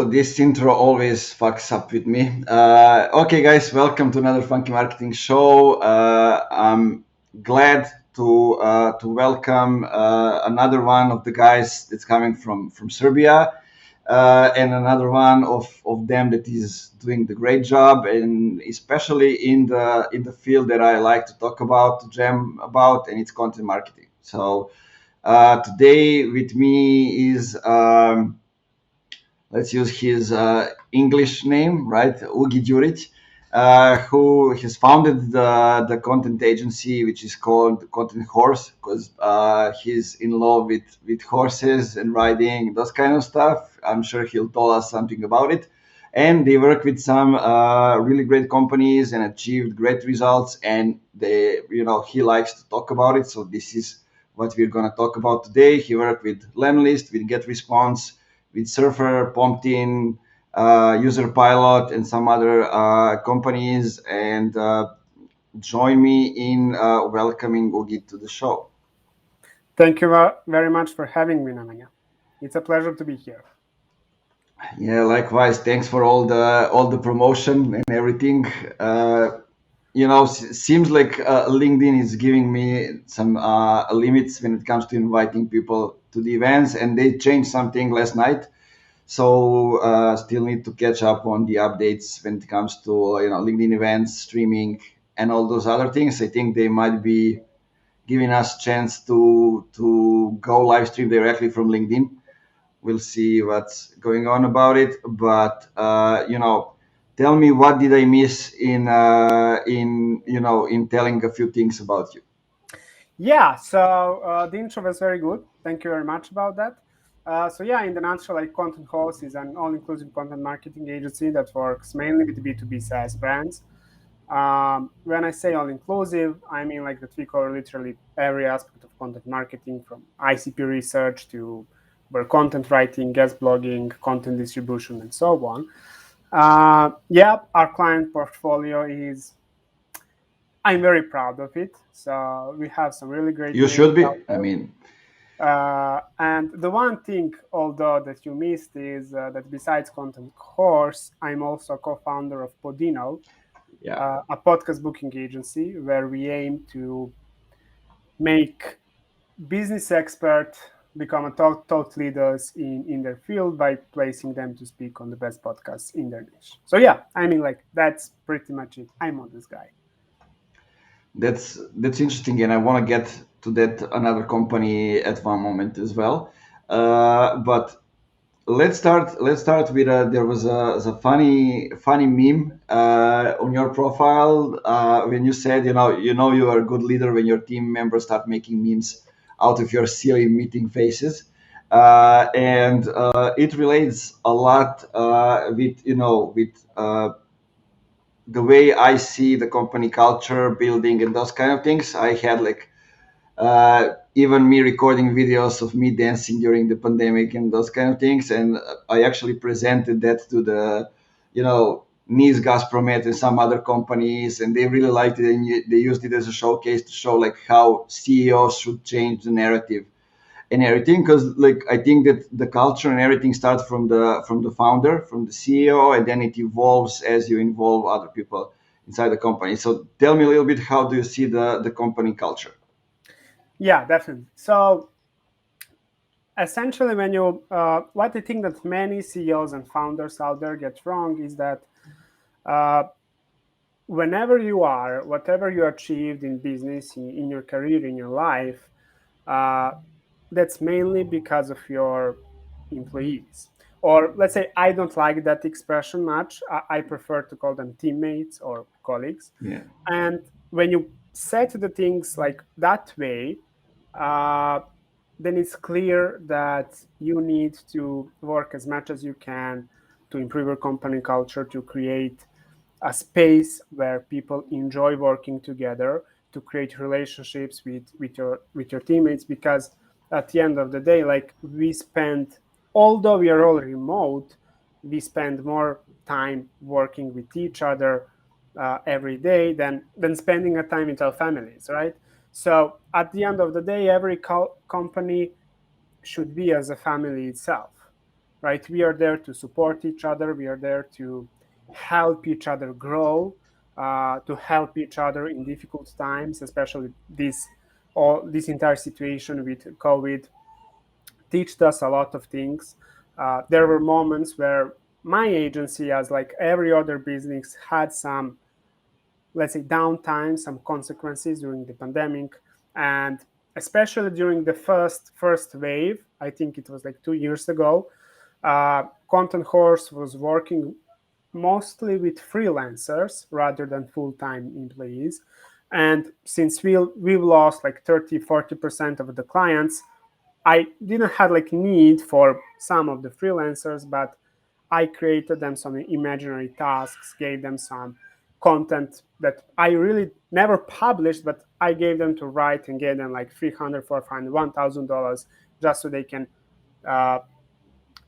this intro always fucks up with me. Okay, guys, welcome to another Funky Marketing Show. I'm glad to welcome another one of the guys that's coming from Serbia, and another one of them that is doing the great job, and especially in the field that I like to talk about, to jam about, and it's content marketing. So today with me is. Let's use his English name, right? Ugi Grujic, who has founded the content agency, which is called Contenthorse, because he's in love with horses and riding, those kind of stuff. I'm sure he'll tell us something about it. And they work with some really great companies and achieved great results. And he likes to talk about it. So this is what we're going to talk about today. He worked with Lemlist, with GetResponse, with Surfer, Poptin, Userpilot, and some other companies, and join me in welcoming Ugi to the show. Thank you very much for having me, Nemanja. It's a pleasure to be here. Yeah, likewise. Thanks for all the promotion and everything. Seems like LinkedIn is giving me some limits when it comes to inviting people to the events, and they changed something last night. So still need to catch up on the updates when it comes to LinkedIn events, streaming, and all those other things. I think they might be giving us chance to go live stream directly from LinkedIn. We'll see what's going on about it, but tell me, what did I miss in telling a few things about you? Yeah, so the intro was very good. Thank you very much about that. In the nutshell, Contenthorse is an all-inclusive content marketing agency that works mainly with B2B SaaS brands. When I say all-inclusive, I mean that we cover literally every aspect of content marketing, from ICP Research to content writing, guest blogging, content distribution, and so on. Our client portfolio is, I'm very proud of it. So we have some really great. You should be. I mean. And the one thing, although, that you missed is that besides Contenthorse, I'm also co-founder of Podino, a podcast booking agency where we aim to make business experts become a thought leaders in their field by placing them to speak on the best podcasts in their niche. So that's pretty much it. I'm on this guy. That's interesting, and I want to get to that another company at one moment as well. But let's start with there was a funny meme on your profile when you said you are a good leader when your team members start making memes out of your silly meeting faces, and it relates a lot with the way I see the company culture building and those kind of things. I had even me recording videos of me dancing during the pandemic and those kind of things. And I actually presented that to the, Nice Gazpromet and some other companies, and they really liked it. And they used it as a showcase to show how CEOs should change the narrative and everything, because I think that the culture and everything starts from the founder, from the CEO, and then it evolves as you involve other people inside the company. So tell me a little bit, how do you see the company culture? Yeah, definitely. So essentially, when you what I think that many CEOs and founders out there get wrong is that whenever you are, whatever you achieved in business, in your career, in your life, that's mainly because of your employees. Or let's say, I don't like that expression much. I prefer to call them teammates or colleagues. Yeah. And when you set the things like that way, then it's clear that you need to work as much as you can to improve your company culture, to create a space where people enjoy working together, to create relationships with your teammates, because at the end of the day, although we are all remote, we spend more time working with each other every day than spending a time with our families, right? So at the end of the day, every company should be as a family itself. right? We are there to support each other. We are there to help each other grow, to help each other in difficult times, especially this entire situation with COVID taught us a lot of things. There were moments where my agency, as like every other business, had some, let's say, downtime, some consequences during the pandemic, and especially during the first wave. I think it was like 2 years ago. Contenthorse was working mostly with freelancers rather than full-time employees. And since we've lost like 30-40% of the clients, I didn't have like need for some of the freelancers, but I created them some imaginary tasks, gave them some content that I really never published, but I gave them to write and gave them like $300, $400, $1,000 just so they can uh,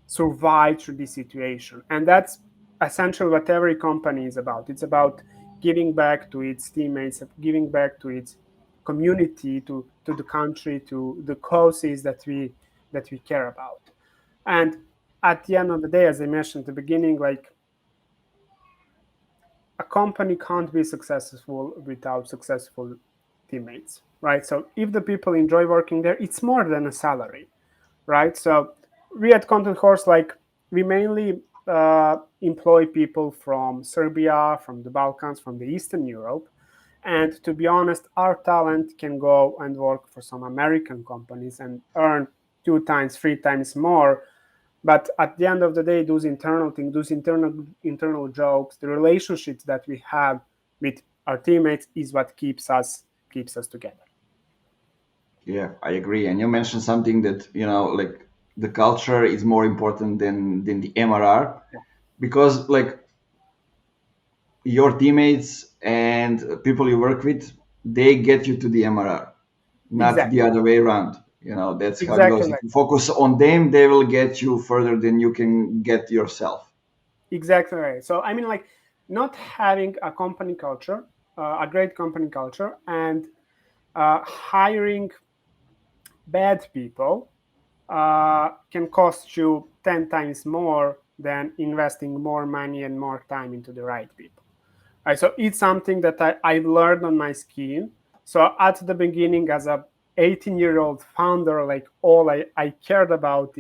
survive through this situation. And that's essentially what every company is about. It's about giving back to its teammates, giving back to its community, to the country, to the causes that we care about. And at the end of the day, as I mentioned at the beginning, like a company can't be successful without successful teammates, right? So if the people enjoy working there, it's more than a salary, right? So we at Contenthorse, like we mainly employ people from Serbia, from the Balkans, from the Eastern Europe. And to be honest, our talent can go and work for some American companies and earn 2 times, 3 times more. But at the end of the day, those internal things, those internal jokes, the relationships that we have with our teammates is what keeps us together. Yeah, I agree. And you mentioned something that, like the culture is more important than the MRR, because like your teammates and people you work with, they get you to the MRR, not the Exactly. other way around. That's how it Exactly goes. If like you focus on them, they will get you further than you can get yourself. Exactly right. So I mean, like, not having a company culture, a great company culture, and hiring bad people can cost you 10 times more than investing more money and more time into the right people. Right, so it's something that I've learned on my skin. So at the beginning, as a 18-year-old founder, like all I cared about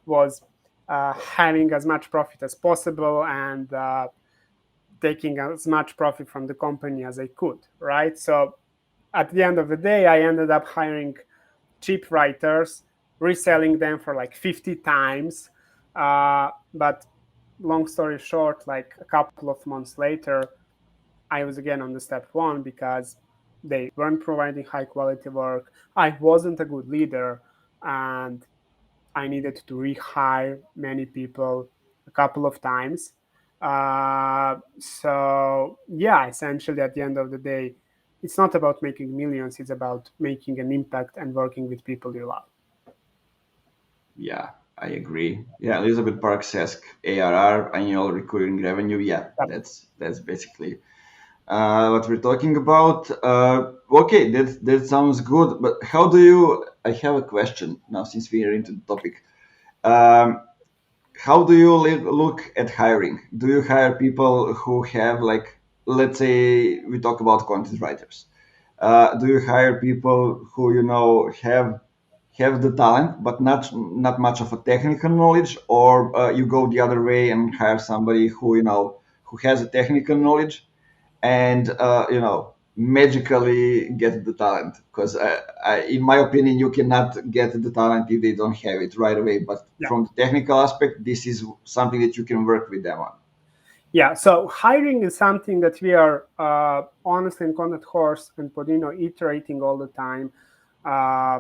was having as much profit as possible and taking as much profit from the company as I could, right? So at the end of the day, I ended up hiring cheap writers, reselling them for like 50 times. But long story short, like a couple of months later, I was again on the step one because they weren't providing high quality work. I wasn't a good leader, and I needed to rehire many people a couple of times. So yeah, essentially at the end of the day, it's not about making millions. It's about making an impact and working with people you love. Yeah, I agree. Yeah, Elizabeth Parks-esque ARR, annual recurring revenue. Yeah, Yep. that's basically what we're talking about. Okay, that sounds good. But how do you? I have a question now, since we are into the topic. Um, how do you look at hiring? Do you hire people who have, like, let's say we talk about content writers? Do you hire people who have the talent but not much of a technical knowledge, or you go the other way and hire somebody who has a technical knowledge and magically get the talent? Because in my opinion, you cannot get the talent if they don't have it right away, but Yeah. from the technical aspect, this is something that you can work with them on. Yeah. So hiring is something that we are honestly in Contenthorse and Podino iterating all the time, uh,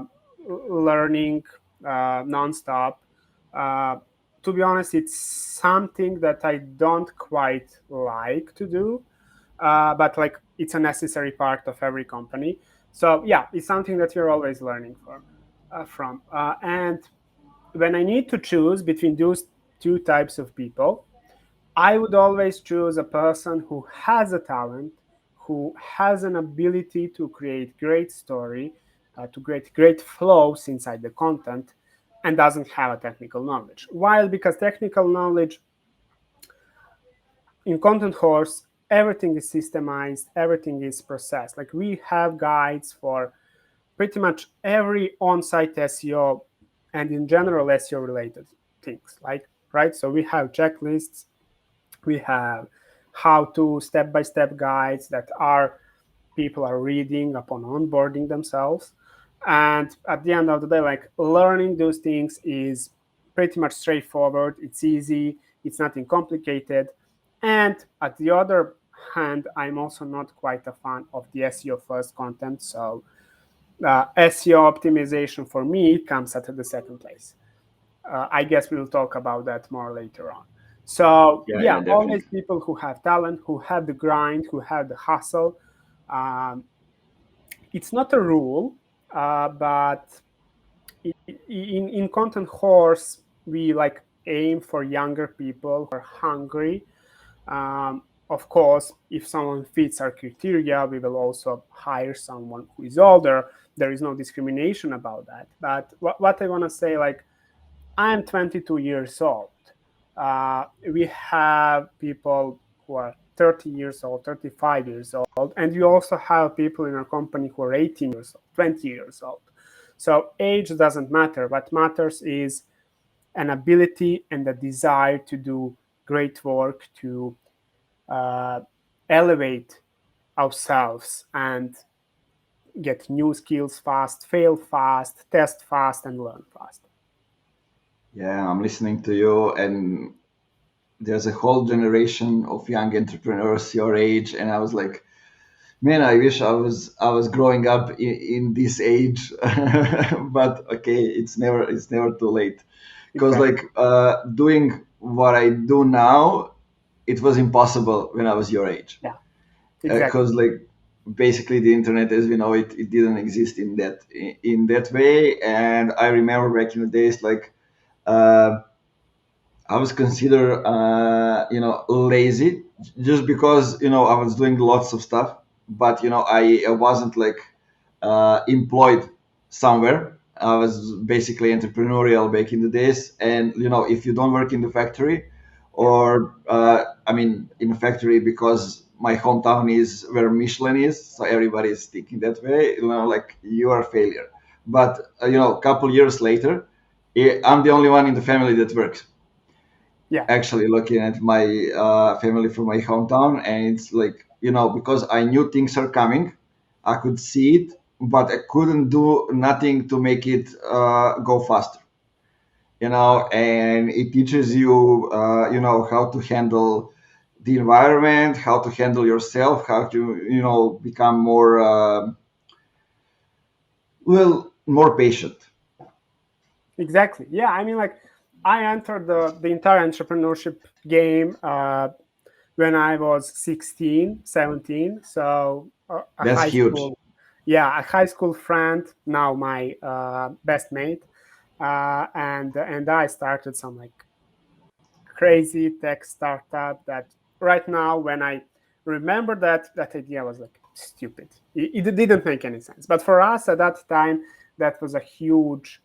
learning nonstop. Uh, to be honest, it's something that I don't quite like to do, but like it's a necessary part of every company. So yeah, it's something that we're always learning from. And when I need to choose between those two types of people, I would always choose a person who has a talent, who has an ability to create great story, to create great flows inside the content, and doesn't have a technical knowledge. While because technical knowledge in Contenthorse, everything is systemized, everything is processed. Like we have guides for pretty much every on-site SEO and in general SEO related things, like, right? So we have checklists, we have how to step-by-step guides that people are reading upon onboarding themselves. And at the end of the day, like learning those things is pretty much straightforward. It's easy. It's nothing complicated. And at the other hand, I'm also not quite a fan of the SEO first content. So SEO optimization for me comes at the second place. I guess we'll talk about that more later on. So yeah, always people who have talent, who have the grind, who have the hustle. It's not a rule, but in Contenthorse, we like aim for younger people who are hungry. Of course, if someone fits our criteria, we will also hire someone who is older. There is no discrimination about that. But what I want to say, like, I'm 22 years old. We have people who are 30 years old, 35 years old, and you also have people in our company who are 18 years old, 20 years old. So age doesn't matter. What matters is an ability and a desire to do great work, to elevate ourselves and get new skills fast, fail fast, test fast, and learn fast. Yeah, I'm listening to you, and there's a whole generation of young entrepreneurs your age, and I was like, man, I wish I was growing up in this age, but okay, it's never too late, because Exactly. like doing what I do now, it was impossible when I was your age. Yeah, exactly. Because like basically the internet as we know it didn't exist in that way, and I remember back in the days like I was considered lazy just because I was doing lots of stuff, but I wasn't like employed somewhere. I was basically entrepreneurial back in the days, and if you don't work in the factory, or I mean in a factory, because my hometown is where Michelin is, so everybody is thinking that way. Like you are a failure. But a couple years later, I'm the only one in the family that works. Yeah. Actually, looking at my family from my hometown, and it's like because I knew things are coming, I could see it, but I couldn't do nothing to make it go faster. And it teaches you how to handle the environment, how to handle yourself, how to become more more patient. Exactly. Yeah, I mean, like I entered the entire entrepreneurship game when I was 16, 17. So a That's high huge. school, yeah, a high school friend, now my best mate, and I started some like crazy tech startup that right now, when I remember that idea was like stupid. It didn't make any sense. But for us at that time, that was a huge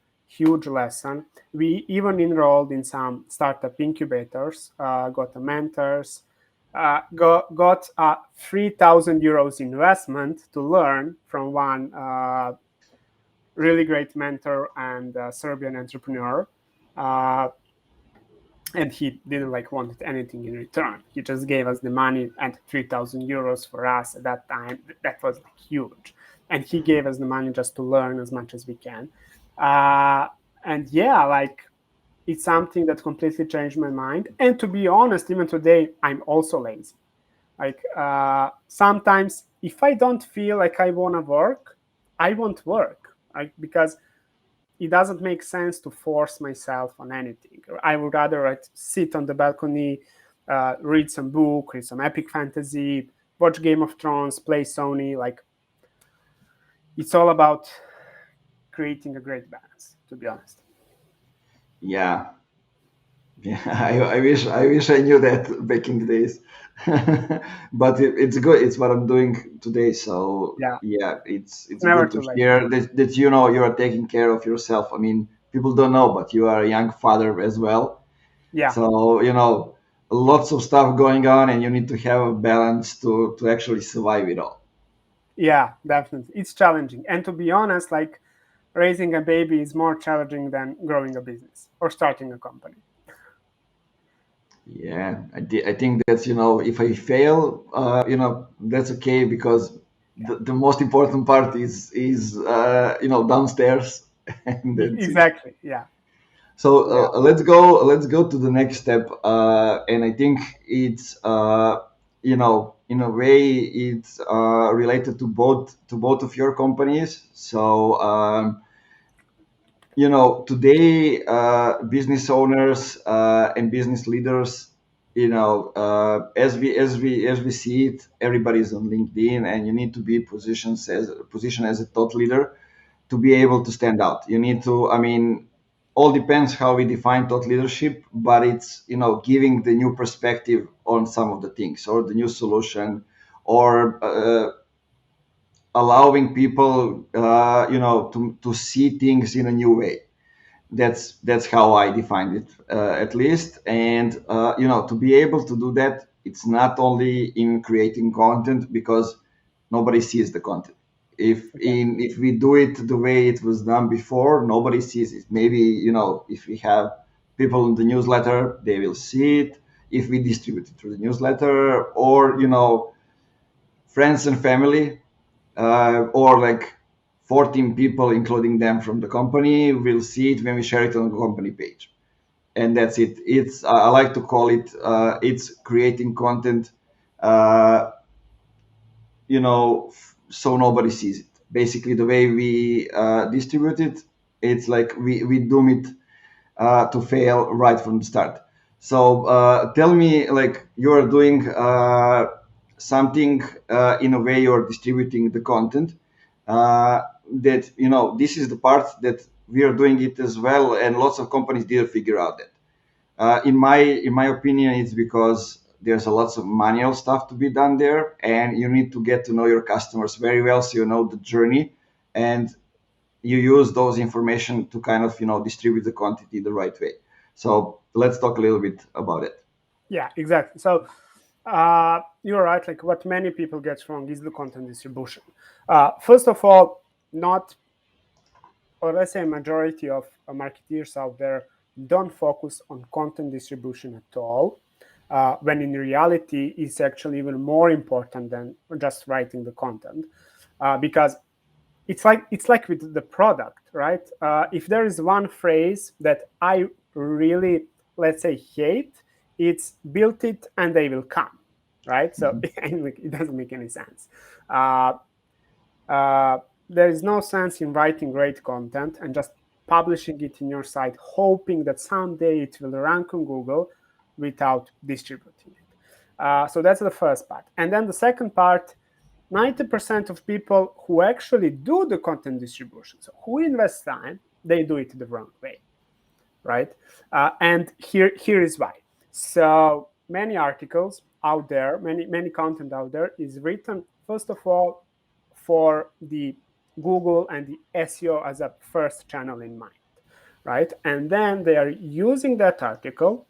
lesson. We even enrolled in some startup incubators, got a mentors, got a 3,000 euros investment to learn from one really great mentor and Serbian entrepreneur. And he didn't like wanted anything in return. He just gave us the money, and 3,000 euros for us at that time, that was like huge. And he gave us the money just to learn as much as we can. And yeah, like it's something that completely changed my mind. And to be honest, even today, I'm also lazy. Like sometimes if I don't feel like I want to work, I won't work. Because it doesn't make sense to force myself on anything. I would rather sit on the balcony, read some book, read some epic fantasy, watch Game of Thrones, play Sony. Like it's all about creating a great balance, to be honest. Yeah. Yeah, I wish I knew that back in the days, but it's good. It's what I'm doing today. So Yeah, yeah, it's never good to too late. hear that you are taking care of yourself. I mean, people don't know, but you are a young father as well. Yeah. So, lots of stuff going on, and you need to have a balance to actually survive it all. Yeah, definitely. It's challenging. And to be honest, like raising a baby is more challenging than growing a business or starting a company. Yeah, I think that's, if I fail, that's okay, because the most important part is downstairs, and that's it. Exactly. Yeah. So Yeah. let's go to the next step, and I think it's in a way it's related to both of your companies. So today business owners and business leaders, as we see it, everybody's on LinkedIn, and you need to be positioned as a thought leader to be able to stand out. You need to, all depends how we define thought leadership, but it's, giving the new perspective on some of the things, or the new solution, or allowing people, to see things in a new way. That's how I defined it, at least. And to be able to do that, it's not only in creating content, because nobody sees the content. Okay. If we do it the way it was done before, nobody sees it. Maybe, if we have people in the newsletter, they will see it. If we distribute it through the newsletter, or friends and family, or like 14 people, including them from the company, will see it when we share it on the company page. And that's it. It's I like to call it, it's creating content, uh, so nobody sees it. Basically, the way we distribute it, it's like we doom it to fail right from the start. So tell me, like, you are doing something, in a way you're distributing the content, that, this is the part that we are doing it as well, and lots of companies didn't figure out that. In my opinion, it's because there's a lots of manual stuff to be done there, and you need to get to know your customers very well, so you know the journey, and you use those information to kind of, distribute the quantity the right way. So let's talk a little bit about it. Yeah, exactly. So you're right. Like what many people get wrong is the content distribution. First of all, not, or let's say majority of marketeers out there don't focus on content distribution at all, when in reality it's actually even more important than just writing the content, because it's like with the product, right? If there is one phrase that I really, let's say, hate, it's built it and they will come, right? So it doesn't make any sense. Uh, there is no sense in writing great content and just publishing it in your site, hoping that someday it will rank on Google without distributing it. So that's the first part. And then the second part, 90% of people who actually do the content distribution, so who invest time, they do it the wrong way, right? And here is why. So many articles out there, many content out there is written, first of all, for the Google and the SEO as a first channel in mind, right? And then they are using that article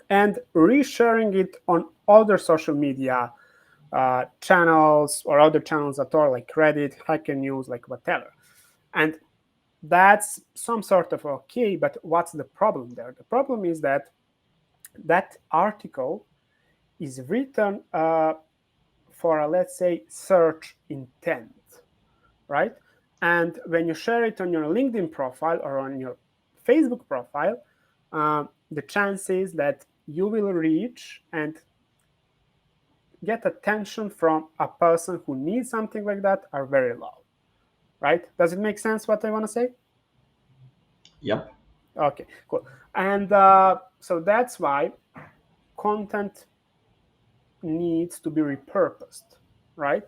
and resharing it on other social media channels or other channels at all, like Reddit, Hacker News, like whatever. And that's some sort of okay, but what's the problem there? The problem is that that article is written for a, let's say, search intent, right? And when you share it on your LinkedIn profile or on your Facebook profile, the chances that you will reach and get attention from a person who needs something like that are very low, right? Does it make sense what I want to say? Yep. Okay, cool. And so that's why content needs to be repurposed, right?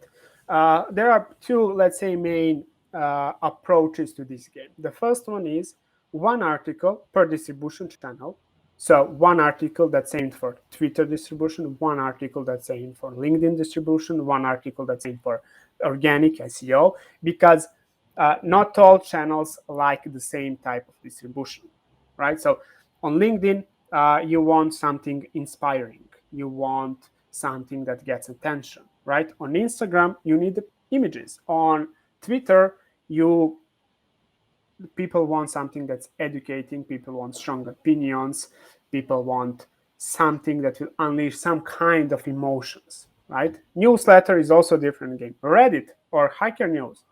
There are two, let's say, main approaches to this game. The first one is one article per distribution channel. So one article that's aimed for Twitter distribution, one article that's aimed for LinkedIn distribution, one article that's aimed for organic SEO. Because not all channels like the same type of distribution, right? So on LinkedIn, you want something inspiring. You want something that gets attention, right? On Instagram, you need images. On Twitter, people want something that's educating. People want strong opinions. People want something that will unleash some kind of emotions, right? Newsletter is also a different game. Reddit or Hacker News,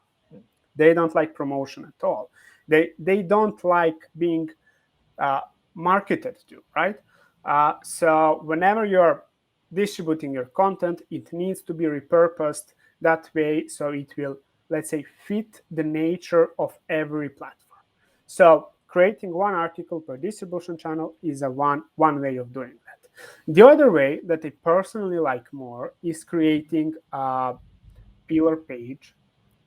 they don't like promotion at all. They don't like being marketed to, right? So whenever you're distributing your content, it needs to be repurposed that way, so it will, let's say, fit the nature of every platform. So creating one article per distribution channel is one way of doing that. The other way that I personally like more is creating a pillar page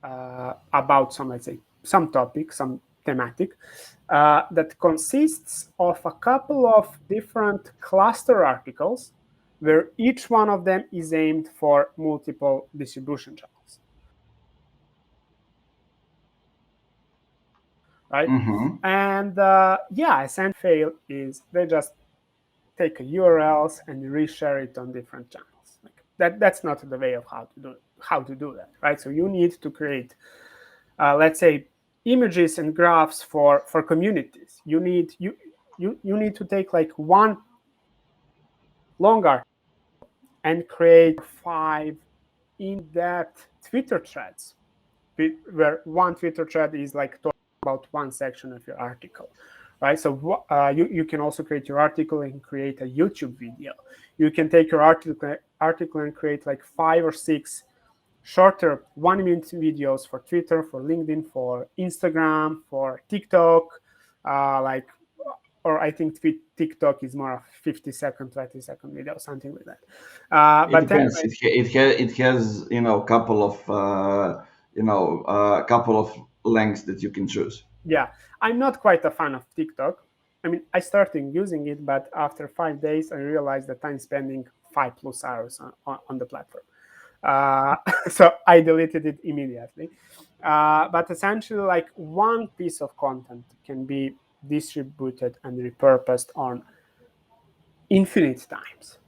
about some, let's say, some topic, some thematic, that consists of a couple of different cluster articles where each one of them is aimed for multiple distribution channels. Right? Mm-hmm. And essentially fail is they just take a URLs and reshare it on different channels. Like that's not the way of how to do that, right? So you need to create, let's say, images and graphs for communities. You need to take like one long article and create 5 in-depth Twitter threads, where one Twitter thread is like talking about one section of your article, right? So you can also create your article and create a YouTube video. You can take your article and create like 5 or 6 shorter 1-minute videos for Twitter, for LinkedIn, for Instagram, for TikTok, or I think TikTok is more of 50-second, 20-second video, something like that. It But depends. anyway, It has couple of lengths that you can choose. yeah, I'm not quite a fan of TikTok. I mean, I started using it, but after 5 days, I realized that I'm spending 5+ hours on the platform. So I deleted it immediately. But essentially, like one piece of content can be distributed and repurposed on infinite times.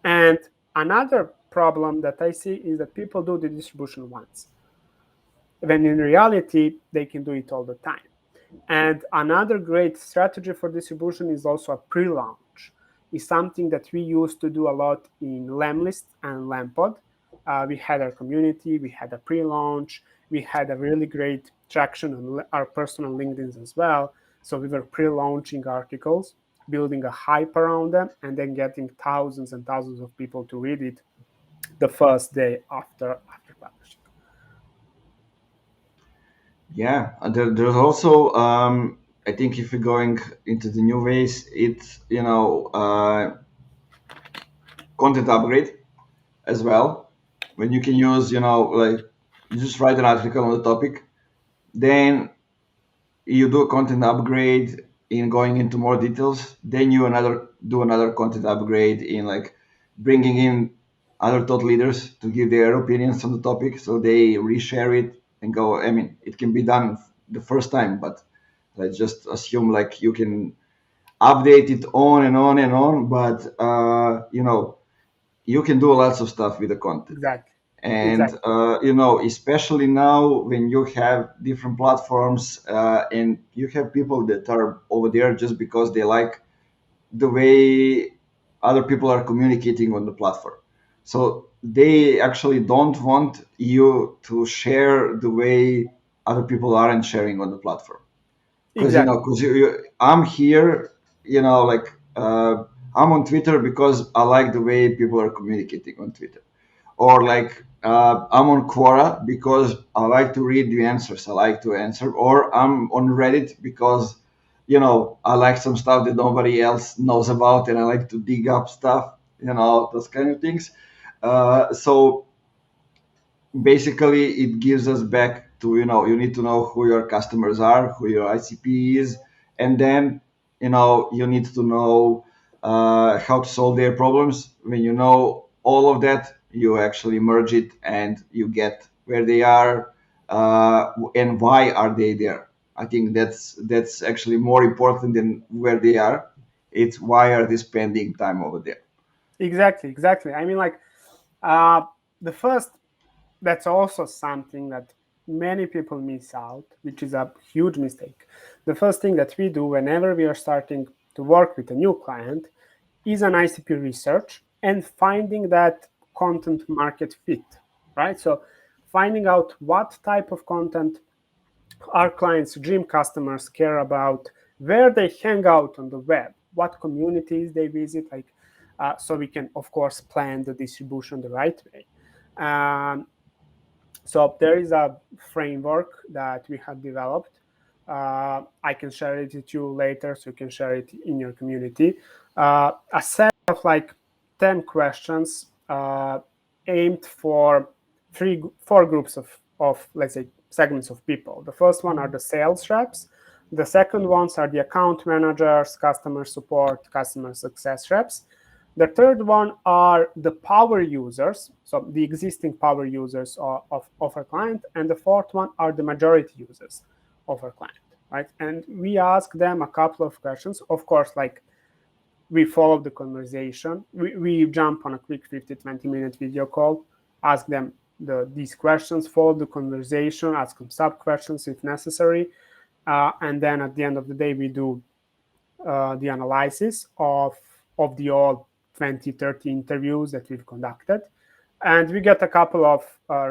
And another problem that I see is that people do the distribution once, when in reality, they can do it all the time. And another great strategy for distribution is also a pre-launch. It's something that we used to do a lot in Lemlist and Lampod. We had our community, we had a pre-launch, we had a really great traction on our personal LinkedIn's as well. So we were pre-launching articles, building a hype around them, and then getting thousands and thousands of people to read it the first day after publishing. Yeah, there's also I think if you're going into the new ways, it's content upgrade as well. When you can use like you just write an article on the topic, then you do a content upgrade in going into more details. Then you do another content upgrade in like bringing in other thought leaders to give their opinions on the topic, so they reshare it and go. I mean, it can be done the first time, but let's just assume like you can update it on and on and on. But you can do lots of stuff with the content. Exactly. And Exactly. especially now when you have different platforms and you have people that are over there just because they like the way other people are communicating on the platform, so they actually don't want you to share the way other people aren't sharing on the platform, because Exactly. I'm here, like I'm on Twitter because I like the way people are communicating on Twitter, or like I'm on Quora because I like to read the answers. I like to answer, or I'm on Reddit because I like some stuff that nobody else knows about, and I like to dig up stuff. Those kind of things. So basically, it gives us back to you need to know who your customers are, who your ICP is, and then you need to know how to solve their problems. When you know all of that, you actually merge it and you get where they are, and why are they there. I think that's actually more important than where they are. It's why are they spending time over there. Exactly. I mean, like, the first, that's also something that many people miss out, which is a huge mistake. The first thing that we do whenever we are starting to work with a new client is an ICP research and finding that content market fit, right? So finding out what type of content our clients' dream customers care about, where they hang out on the web, what communities they visit, like, so we can, of course, plan the distribution the right way. So there is a framework that we have developed. I can share it with you later, so you can share it in your community. A set of like 10 questions aimed for four groups of, let's say, segments of people. The first one are the sales reps. The second ones are the account managers, customer support, customer success reps. The third one are the power users, so the existing power users of our client. And the fourth one are the majority users of our client, right? And we ask them a couple of questions. Of course, like, we follow the conversation. We jump on a quick 50, 20-minute video call, ask them these questions, follow the conversation, ask them sub-questions if necessary. And then at the end of the day, we do the analysis of the all 20, 30 interviews that we've conducted. And we get a couple of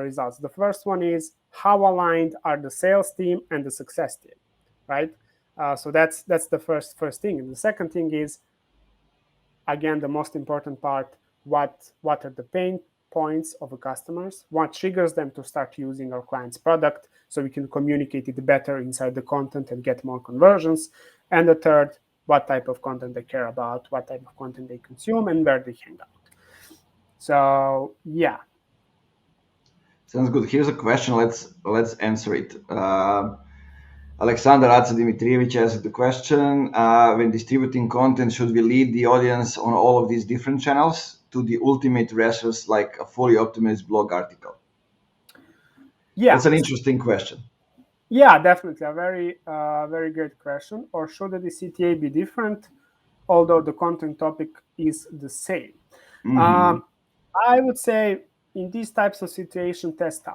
results. The first one is how aligned are the sales team and the success team, right? So that's the first thing. And the second thing is, again, the most important part, what are the pain points of the customers, what triggers them to start using our client's product, so we can communicate it better inside the content and get more conversions. And the third, what type of content they care about, what type of content they consume, and where they hang out. So yeah. Sounds good. Here's a question. Let's answer it. Alexander Dimitrievich asked the question: when distributing content, should we lead the audience on all of these different channels to the ultimate resource, like a fully optimized blog article? Yeah, it's an interesting question. Yeah, definitely a very great question. Or should the CTA be different, although the content topic is the same? Mm-hmm. I would say in these types of situations, test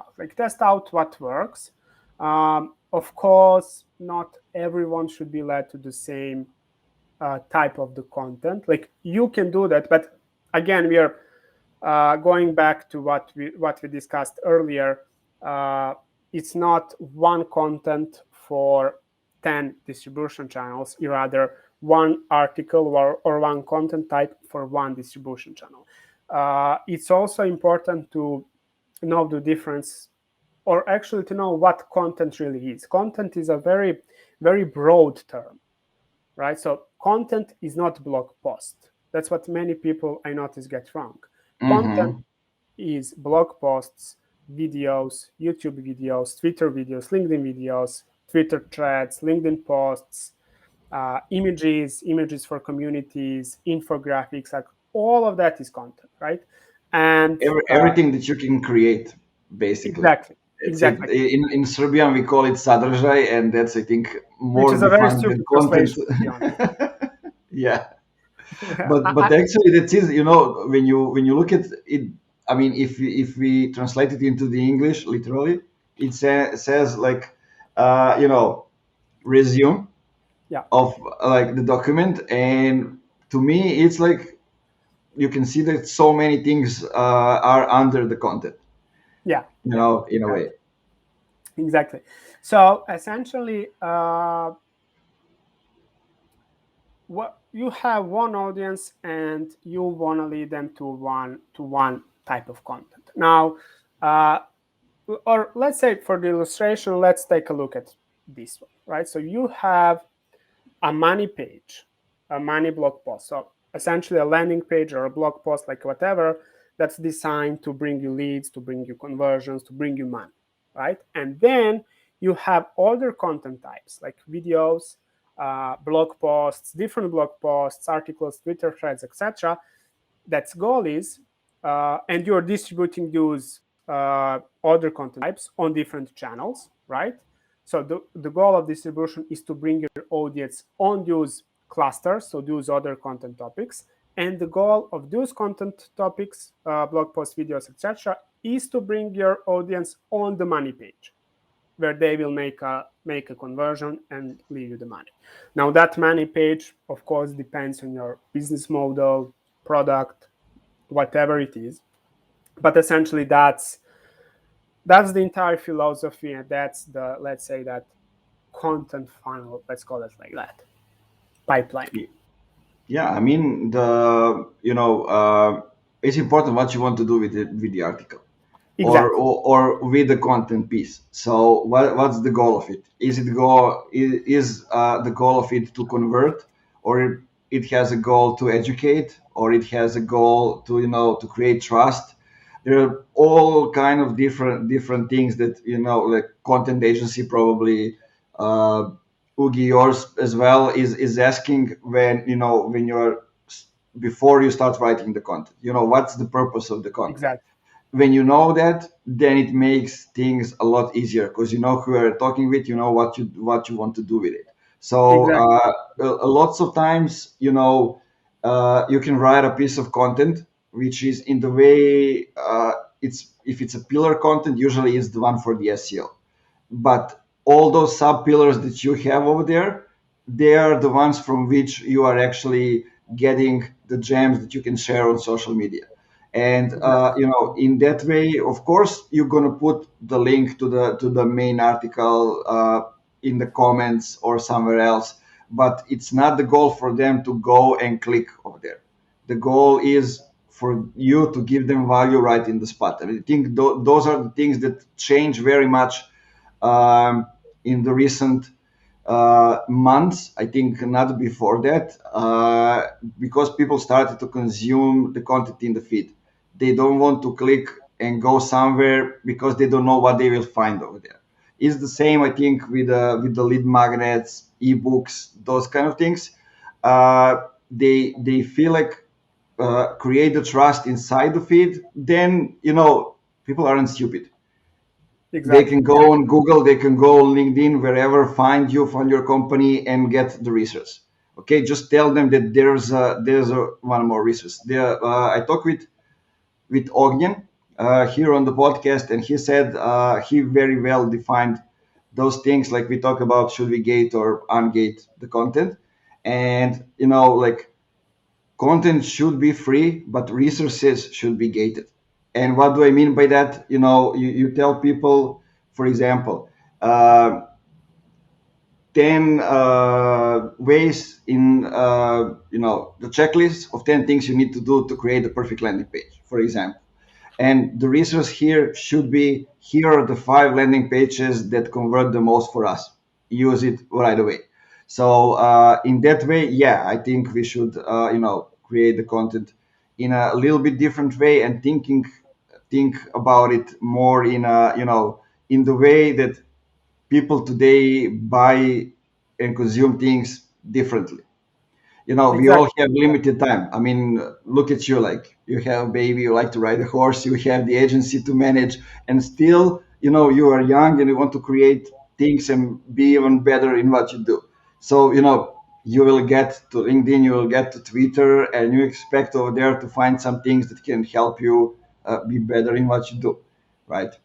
out what works. Of course, not everyone should be led to the same type of the content. Like, you can do that, but again, we are going back to what we discussed earlier. It's not one content for 10 distribution channels, rather one article or one content type for one distribution channel. It's also important to know the difference, or actually to know what content really is. Content is a very, very broad term, right? So content is not blog post. That's what many people, I notice, get wrong. Mm-hmm. Content is blog posts, videos, YouTube videos, Twitter videos, LinkedIn videos, Twitter threads, LinkedIn posts, images for communities, infographics. Like, all of that is content, right? And everything that you can create, basically. Exactly. In Serbian, we call it sadržaj, and that's, I think, more which is a very defined than stupid content. translation, to be honest. Yeah. But actually, that is, when you look at it, I mean, if we translate it into the English literally, it says like, resume of like the document, and to me, it's like you can see that so many things are under the content. In a way. Exactly. So essentially, what you have one audience, and you want to lead them to one type of content. Now, or let's say for the illustration, let's take a look at this one, right? So you have a money page, a money blog post. So essentially a landing page or a blog post, like whatever, that's designed to bring you leads, to bring you conversions, to bring you money, right? And then you have other content types like videos, blog posts, different blog posts, articles, Twitter threads, etc. That's goal is, and you're distributing those other content types on different channels, right? So the goal of distribution is to bring your audience on those clusters, so those other content topics. And the goal of those content topics, blog posts, videos, etc., is to bring your audience on the money page, where they will make a conversion and leave you the money. Now that money page, of course, depends on your business model, product, whatever it is. But essentially, that's the entire philosophy, and that's the, let's say, that content funnel. Let's call it like that, pipeline. Yeah, I mean it's important what you want to do with the article. Exactly. Or with the content piece. So what's the goal of it? Is the goal of it to convert, or it has a goal to educate, or it has a goal to to create trust? There are all kind of different things that like content agency probably, Ugi, yours as well, is asking when when you're before you start writing the content. What's the purpose of the content? Exactly. When you know that, then it makes things a lot easier because you know who you're talking with, you know what you want to do with it. So lots of times, you can write a piece of content which is in the way, it's if it's a pillar content, usually it's the one for the SEO. But all those sub pillars that you have over there, they are the ones from which you are actually getting the gems that you can share on social media. And in that way, of course, you're gonna put the link to the main article in the comments or somewhere else. But it's not the goal for them to go and click over there. The goal is for you to give them value right in the spot. I think those are the things that change very much in the recent months. I think not before that, because people started to consume the content in the feed. They don't want to click and go somewhere because they don't know what they will find over there. It's the same, I think, with the lead magnets, ebooks, those kind of things. They feel like create the trust inside the feed. Then people aren't stupid. They Exactly. can go on Google, they can go on LinkedIn, wherever, find your company and get the resource. Okay, just tell them that there's one more resource. There, I talked with Ognjen here on the podcast, and he said he very well defined those things, like we talk about, should we gate or ungate the content, and like content should be free, but resources should be gated. And what do I mean by that? You tell people, for example, uh, 10 ways in, the checklist of 10 things you need to do to create a perfect landing page, for example. And the resource here should be, here are the 5 landing pages that convert the most for us. Use it right away. So in that way, yeah, I think we should, create the content in a little bit different way, and think about it more in a, in the way that people today buy and consume things differently. We all Exactly. have limited time. I mean, look at you, like you have a baby, you like to ride a horse, you have the agency to manage, and still, you are young and you want to create things and be even better in what you do. So, you will get to LinkedIn, you will get to Twitter, and you expect over there to find some things that can help you be better in what you do, right?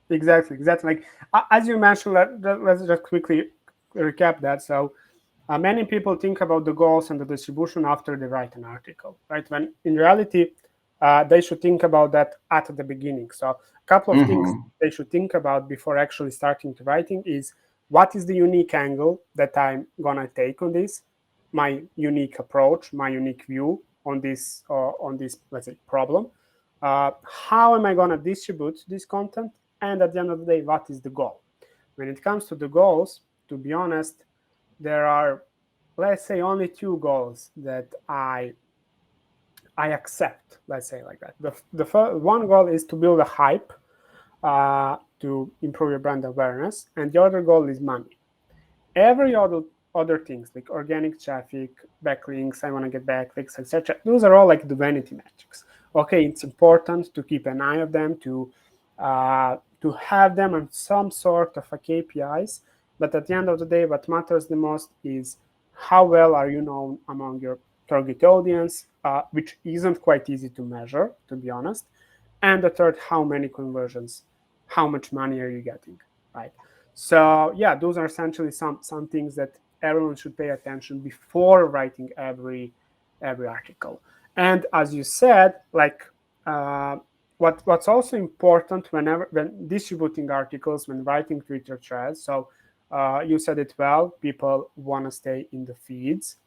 Exactly. Like as you mentioned, let's just quickly recap that. So many people think about the goals and the distribution after they write an article, right? When in reality, they should think about that at the beginning. So a couple of things they should think about before actually starting to writing is, what is the unique angle that I'm gonna take on this, my unique approach, my unique view on this, let's say, problem. How am I gonna distribute this content? And at the end of the day, what is the goal? When it comes to the goals, to be honest, there are, let's say, only 2 goals that I accept, let's say like that. The first one goal is to build a hype, to improve your brand awareness, and the other goal is money. Every other things like organic traffic, backlinks, I want to get backlinks, etc., those are all like the vanity metrics. Okay, it's important to keep an eye on them, to to have them on some sort of a KPIs. But at the end of the day, what matters the most is how well are you known among your target audience, which isn't quite easy to measure, to be honest. And the third, how many conversions, how much money are you getting, right? So yeah, those are essentially some things that everyone should pay attention before writing every article. And as you said, like what's also important when distributing articles, when writing Twitter threads. So you said it well. People want to stay in the feeds,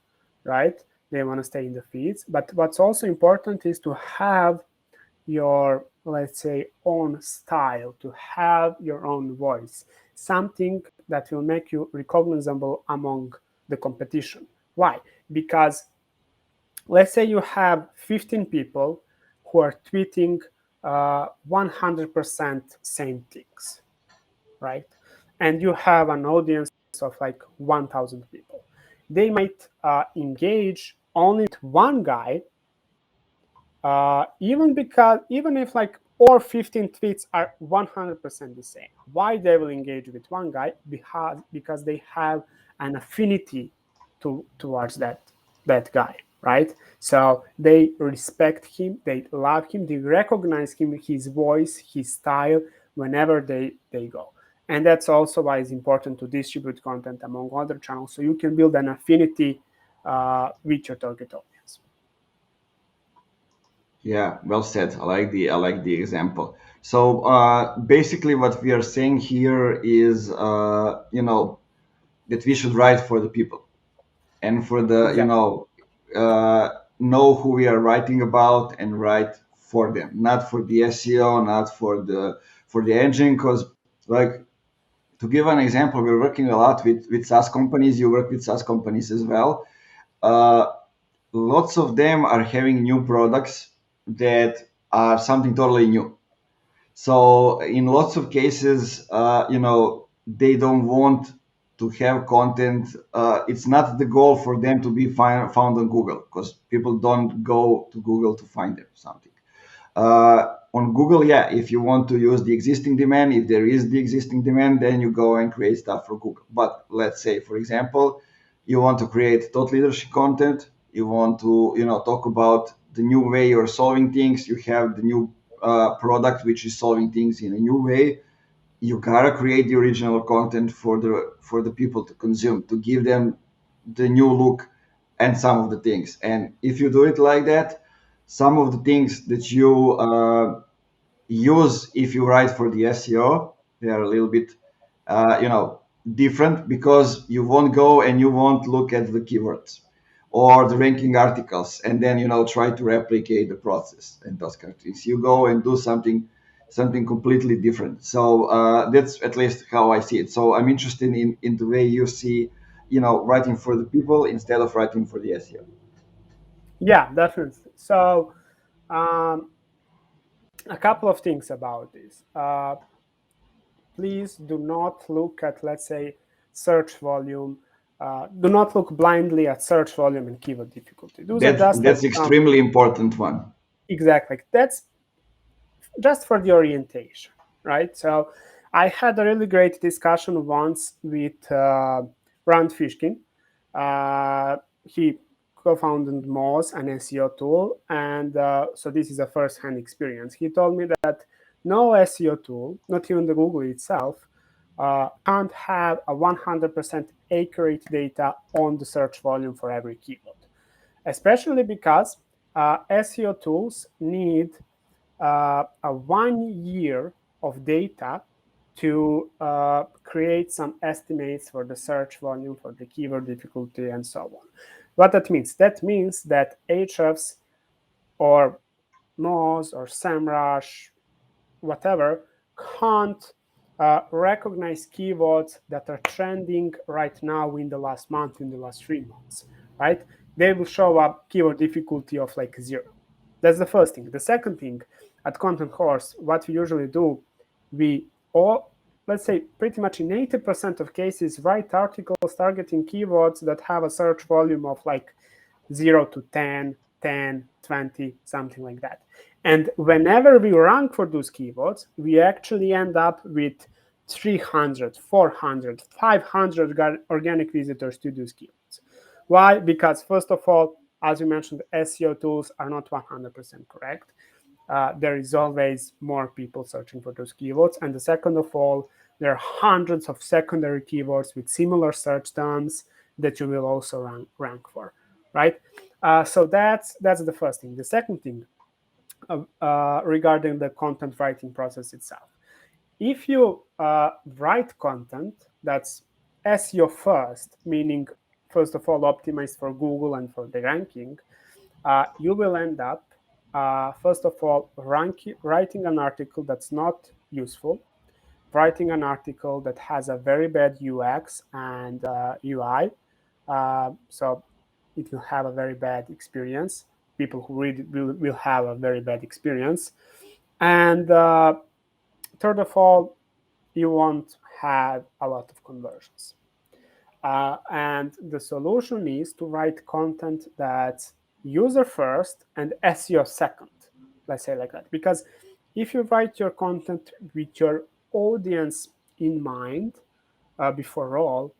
right? They want to stay in the feeds. But what's also important is to have your, let's say, own style, to have your own voice, something that will make you recognizable among the competition. Why? Because let's say you have 15 people who are tweeting 100% same things, right? And you have an audience of like 1,000 people. They might engage only with one guy, even if like all 15 tweets are 100% the same. Why they will engage with one guy? Because they have an affinity towards that guy, right? So they respect him, they love him, they recognize him, his voice, his style whenever they go. And that's also why it's important to distribute content among other channels, so you can build an affinity with your target audience. Yeah, well said. I like the example. So basically, what we are saying here is, that we should write for the people, and for the Exactly. know who we are writing about and write for them, not for the SEO, not for the engine. Because, like, to give an example, we're working a lot with SaaS companies. You work with SaaS companies as well. Lots of them are having new products that are something totally new. So in lots of cases, they don't want to have content. It's not the goal for them to be found on Google, because people don't go to Google to find them something. On Google, yeah, if you want to use the existing demand, if there is the existing demand, then you go and create stuff for Google. But let's say, for example, you want to create thought leadership content, you want to, talk about the new way you're solving things, you have the new product which is solving things in a new way. You gotta create the original content for the people to consume, to give them the new look and some of the things. And if you do it like that, some of the things that you use if you write for the SEO, they are a little bit, different, because you won't go and you won't look at the keywords or the ranking articles and then, try to replicate the process and those kind of things. You go and do something completely different. So that's at least how I see it. So I'm interested in the way you see, writing for the people instead of writing for the SEO. Yeah, definitely. So a couple of things about this. Please do not look at, let's say, search volume. Do not look blindly at search volume and keyword difficulty. Those are just That's extremely important one. Exactly. That's just for the orientation, right? So I had a really great discussion once with Rand Fishkin. He co-founded Moz, an SEO tool, and so this is a first-hand experience. He told me that no SEO tool, not even the Google itself, can't have a 100% accurate data on the search volume for every keyword, especially because SEO tools need a 1 year of data to create some estimates for the search volume, for the keyword difficulty, and so on. What that means? That means that Ahrefs or Moz or SEMrush, whatever, can't recognize keywords that are trending right now in the last month, in the last 3 months, right? They will show up keyword difficulty of like 0. That's the first thing. The second thing, at Contenthorse, what we usually do, we all, let's say pretty much in 80% of cases, write articles targeting keywords that have a search volume of like 0 to 10, 10, 20, something like that. And whenever we rank for those keywords, we actually end up with 300, 400, 500 organic visitors to those keywords. Why? Because first of all, as you mentioned, SEO tools are not 100% correct. There is always more people searching for those keywords. And the second of all, there are hundreds of secondary keywords with similar search terms that you will also rank for, right? So that's the first thing. The second thing, regarding the content writing process itself. If you write content that's SEO first, meaning first of all optimized for Google and for the ranking, you will end up first of all writing an article that's not useful, writing an article that has a very bad UX and UI, so it will have a very bad experience. People who read it will have a very bad experience. And third of all, you won't have a lot of conversions. And the solution is to write content that's user first and SEO second, let's say like that. Because if you write your content with your audience in mind, before all,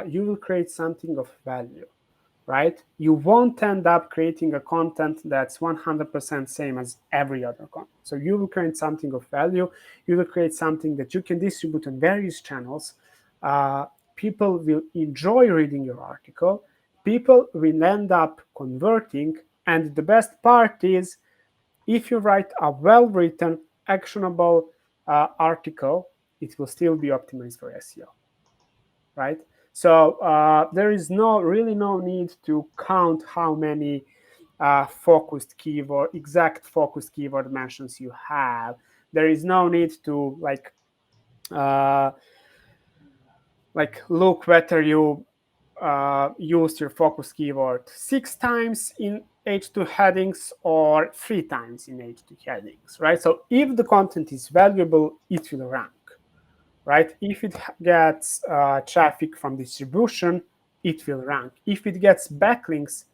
you will create something of value, right? You won't end up creating a content that's 100% same as every other content. So you will create something of value. You will create something that you can distribute on various channels. People will enjoy reading your article. People will end up converting. And the best part is, if you write a well-written, actionable article, it will still be optimized for SEO, right? So there is really no need to count how many exact focused keyword mentions you have. There is no need to look whether you used your focus keyword 6 times in H2 headings or 3 times in H2 headings, right? So if the content is valuable, it will rank, right? If it gets traffic from distribution, it will rank. If it gets backlinks,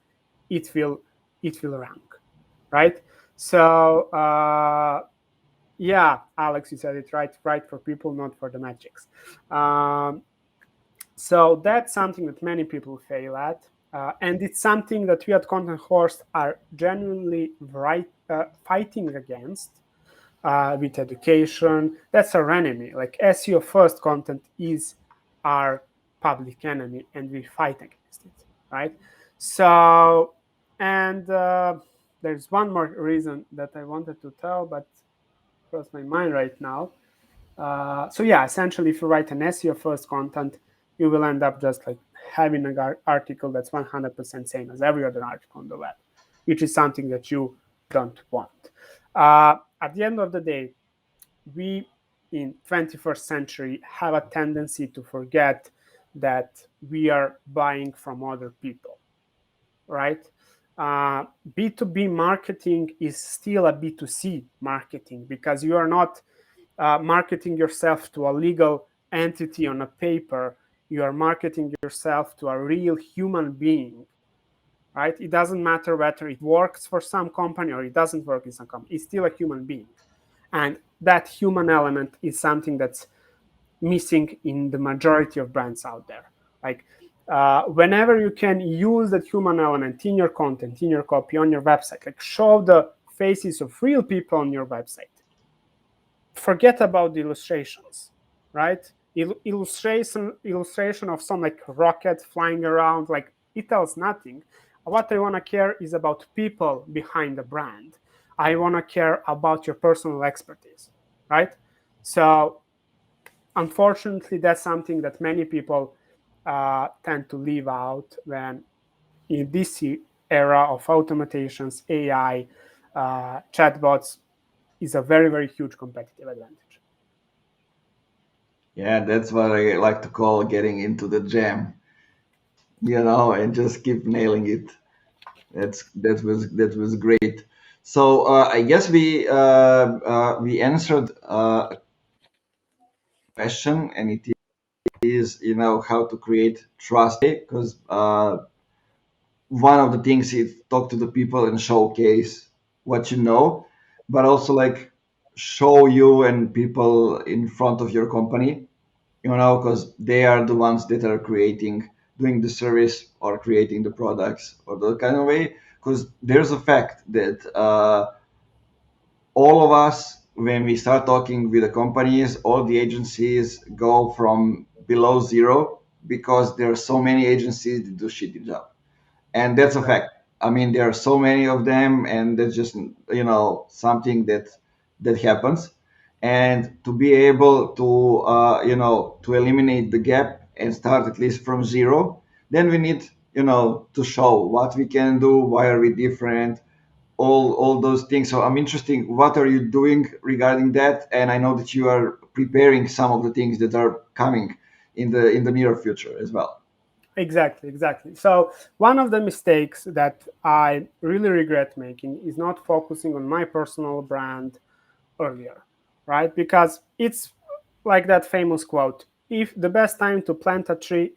it will rank, right? So yeah, Alex, you said it right. Right for people, not for the metrics. So that's something that many people fail at. And it's something that we at Contenthorse are genuinely fighting against with education. That's our enemy. Like SEO first content is our public enemy, and we fight against it, right? So, and there's one more reason that I wanted to tell, but crossed my mind right now. So yeah, essentially, if you write an SEO first content, you will end up just like having an article that's 100% same as every other article on the web, which is something that you don't want. At the end of the day, we in 21st century have a tendency to forget that we are buying from other people, right? B2B marketing is still a B2C marketing, because you are not marketing yourself to a legal entity on a paper. You are marketing yourself to a real human being, right? It doesn't matter whether it works for some company or it doesn't work in some company. It's still a human being. And that human element is something that's missing in the majority of brands out there. Like whenever you can use that human element in your content, in your copy, on your website, like show the faces of real people on your website. Forget about the illustrations, right? Illustration of some like rocket flying around, like it tells nothing. What I want to care is about people behind the brand. I want to care about your personal expertise, right? So unfortunately, that's something that many people tend to leave out when in this era of automations, AI, chatbots is a very, very huge competitive advantage. Yeah, that's what I like to call getting into the jam, and just keep nailing it. That was great. So I guess we answered a question, and it is how to create trust, because one of the things is talk to the people and showcase what you know. but also like show you and people in front of your company, because they are the ones that are doing the service or creating the products or that kind of way. Because there's a fact that all of us, when we start talking with the companies, all the agencies go from below zero because there are so many agencies that do shitty job, and that's a fact. I mean, there are so many of them, and that's just something that happens. And to be able to to eliminate the gap and start at least from zero, then we need to show what we can do, why are we different, all those things. So I'm interested, what are you doing regarding that? And I know that you are preparing some of the things that are coming in the near future as well. Exactly. So one of the mistakes that I really regret making is not focusing on my personal brand earlier, right? Because it's like that famous quote: "If the best time to plant a tree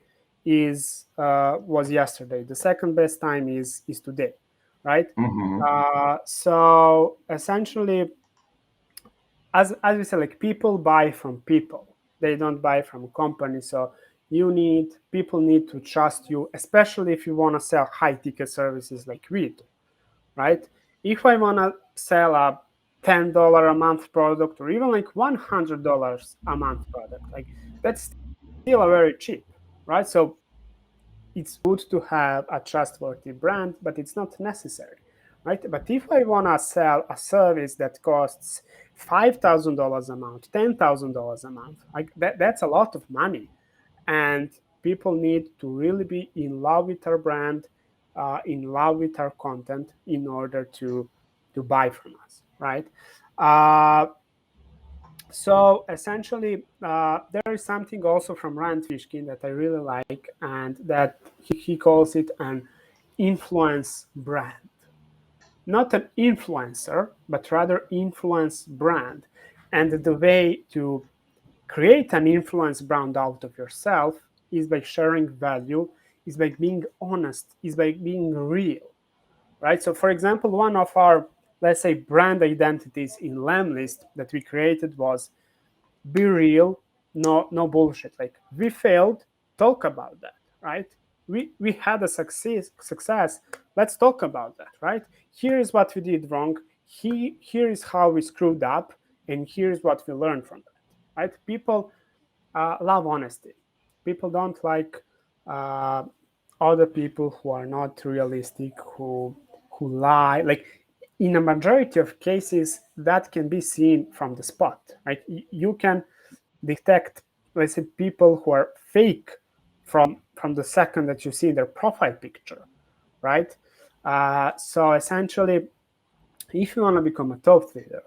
was yesterday, the second best time is today," right? So essentially, as we say, like, people buy from people; they don't buy from companies. So people need to trust you, especially if you want to sell high ticket services like we do, right? If I want to sell a $10 a month product, or even like $100 a month product, like, that's still a very cheap, right? So it's good to have a trustworthy brand, but it's not necessary, right? But if I want to sell a service that costs $5,000 a month, $10,000 a month, like that's a lot of money. And people need to really be in love with our brand, in love with our content, in order to buy from us, right? So essentially, there is something also from Rand Fishkin that I really like, and that he calls it an influence brand. Not an influencer, but rather influence brand. And the way to create an influence brand out of yourself is by sharing value, is by being honest, is by being real, right? So for example, one of our, let's say, brand identities in Lemlist that we created was be real, no bullshit. Like, we failed, talk about that, right? We had a success, let's talk about that, right? Here is what we did wrong, here is how we screwed up, and here's what we learned from that, right? People love honesty. People don't like uh, other people who are not realistic, who lie. Like, in a majority of cases, that can be seen from the spot, right? You can detect, let's say, people who are fake from the second that you see their profile picture, right? So essentially, if you want to become a thought leader,